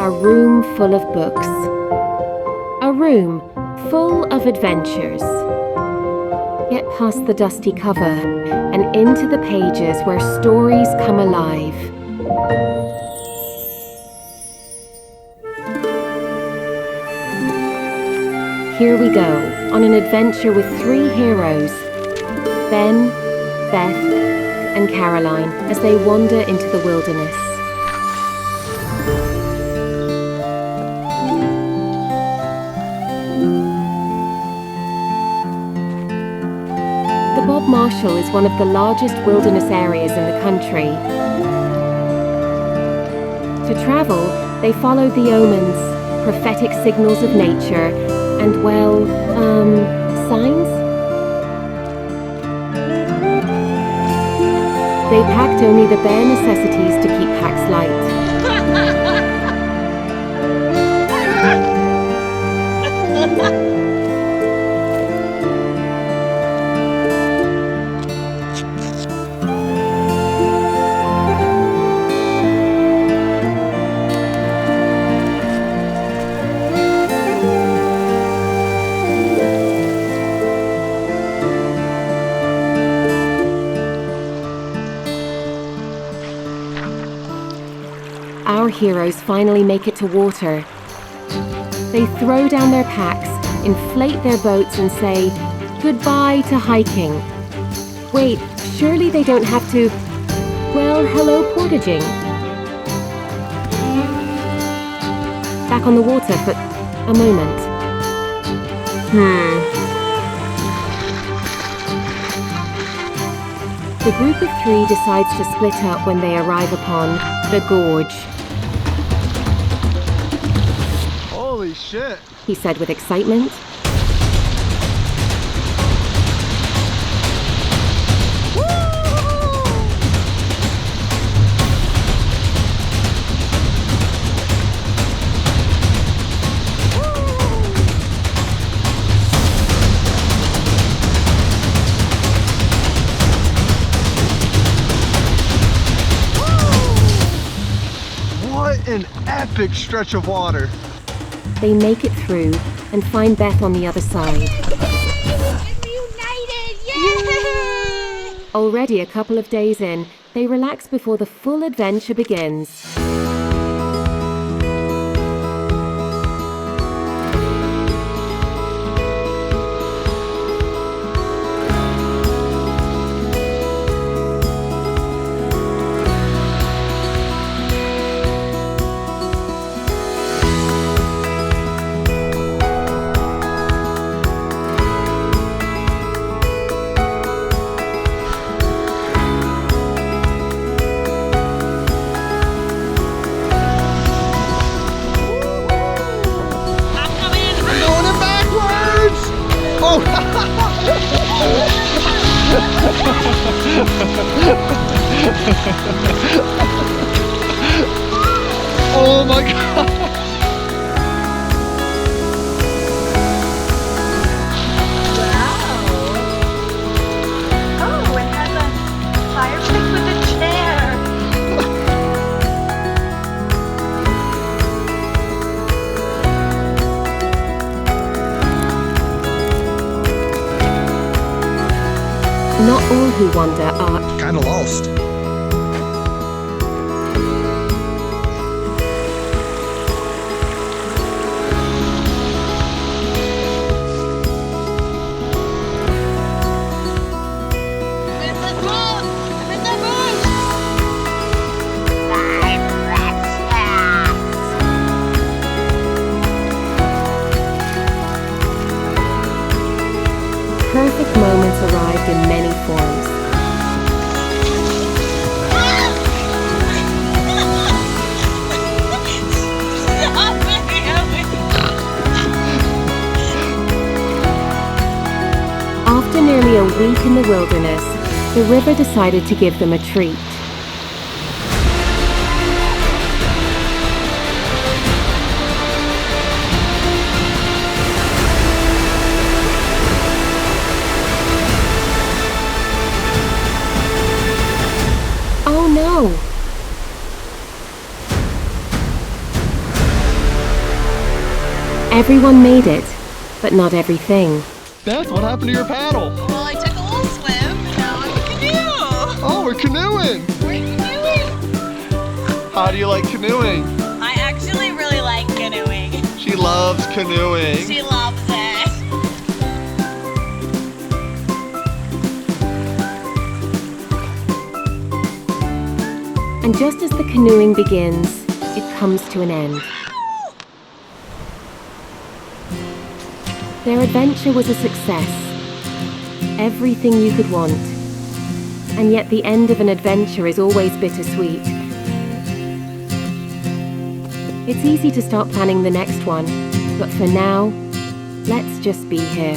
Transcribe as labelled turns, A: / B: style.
A: a room full of books. A room full of adventures. Get past the dusty cover and into the pages where stories come alive. Here we go, on an adventure with 3 heroes, Ben, Beth, and Caroline, as they wander into the wilderness. The Bob Marshall is one of the largest wilderness areas in the country. To travel, they follow the omens, prophetic signals of nature, and, well, signs? They packed only the bare necessities to keep packs light. Our heroes finally make it to water. They throw down their packs, inflate their boats, and say goodbye to hiking. Wait, surely they don't have to, well, hello portaging. Back on the water for a moment. The group of 3 decides to split up when they arrive upon the gorge.
B: Holy shit!
A: He said with excitement.
B: What an epic stretch of water!
A: They make it through and find Beth on the other side.
C: Reunited! Yay!
A: Already a couple of days in, they relax before the full adventure begins.
B: Oh my god!
C: Wow! Oh, it has a fireplace with a chair.
A: Not all who wander are
B: Kinda lost.
A: perfect moments arrived in many forms. After nearly a week in the wilderness, the river decided to give them a treat. Oh no! Everyone made it, but not everything.
B: Beth, what happened to your paddle?
C: Well, I took a little swim. Now I'm a canoe.
B: Oh, we're canoeing.
C: We're canoeing.
B: How do you like canoeing?
C: I actually really like canoeing.
B: She loves canoeing.
C: She loves it.
A: And just as the canoeing begins, it comes to an end. Their adventure was a success. Everything you could want. And yet the end of an adventure is always bittersweet. It's easy to start planning the next one, but for now, let's just be here.